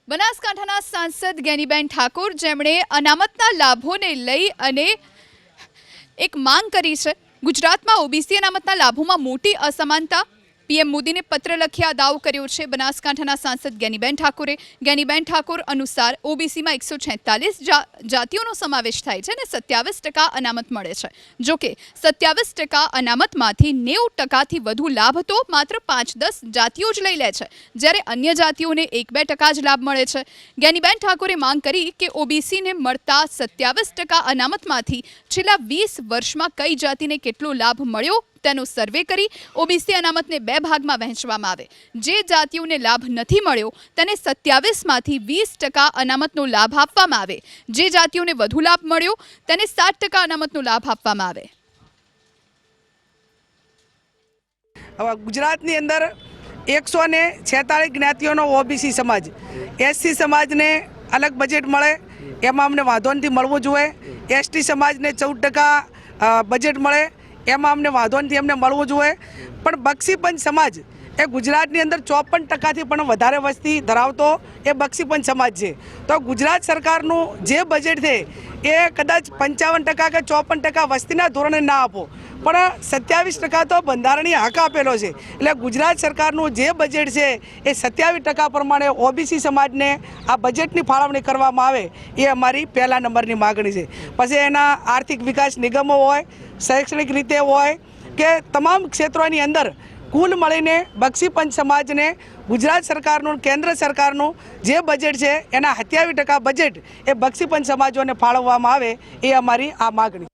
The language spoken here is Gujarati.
બનાસકાંઠાના સાંસદ જ્ઞાનીબેન ઠાકોર જેમણે અનામતના લાભોને લઈ અને એક માંગ કરી છે। ગુજરાતમાં ઓબીસી અનામતના લાભોમાં મોટી અસમાનતા, પીએમ મોદીને પત્ર લખી આ દાવો કર્યો છે બનાસકાંઠાના સાંસદ જ્ઞાનીબેન ઠાકોરે। જ્ઞાનીબેન ઠાકોર અનુસાર ઓબીસીમાં 146 જાતિઓનો સમાવેશ થાય છે અને 27% અનામત મળે છે। જોકે 27% અનામતમાંથી 90%થી વધુ લાભ તો માત્ર 5-10 જાતિઓ જ લઈ લે છે, જ્યારે અન્ય જાતિઓને 1-2% જ લાભ મળે છે। જ્ઞાનીબેન ઠાકોરે માંગ કરી કે ઓબીસીને મળતા 27% અનામતમાંથી છેલ્લા 20 વર્ષમાં કઈ જાતિને કેટલો લાભ મળ્યો તેનો સર્વે કરી ઓબીસી અનામતને 2 ભાગમાં વહેંચવામાં આવે। જે જાતિઓને લાભ નથી મળ્યો તેને 27માંથી 20% અનામતનો લાભ આપવામાં આવે। જે જાતિઓને વધુ લાભ મળ્યો તેને 60% અનામતનો લાભ આપવામાં આવે। હવે ગુજરાતની અંદર 146 જ્ઞાતિઓનો ઓબીસી સમાજ, એસસી સમાજને અલગ બજેટ મળે એમાં અમને વાંધો નથી, મળવું જોઈએ। એસટી સમાજને 14% બજેટ મળે એમાં અમને વાંધો નથી, એમને મળવું જોઈએ। પણ બક્ષીપંચ સમાજ એ ગુજરાતની અંદર 54%થી પણ વધારે વસ્તી ધરાવતો એ બક્ષીપંચ સમાજ છે। તો ગુજરાત સરકારનું જે બજેટ છે એ કદાચ 55% કે 54% વસ્તીના ધોરણે ના આપો, પણ 27% તો બંધારણીય હક આપેલો છે। એટલે ગુજરાત સરકારનું જે બજેટ છે એ 27% પ્રમાણે ઓબીસી સમાજને આ બજેટની ફાળવણી કરવામાં આવે એ અમારી પહેલા નંબરની માગણી છે। પછી એના આર્થિક વિકાસ નિગમો હોય, શૈક્ષણિક રીતે હોય કે તમામ ક્ષેત્રોની અંદર કુલ મળીને બક્ષીપંચ સમાજને ગુજરાત સરકારનું, કેન્દ્ર સરકારનું જે બજેટ છે એના 27% બજેટ એ બક્ષીપંચ સમાજોને ફાળવવામાં આવે એ અમારી આ માગણી।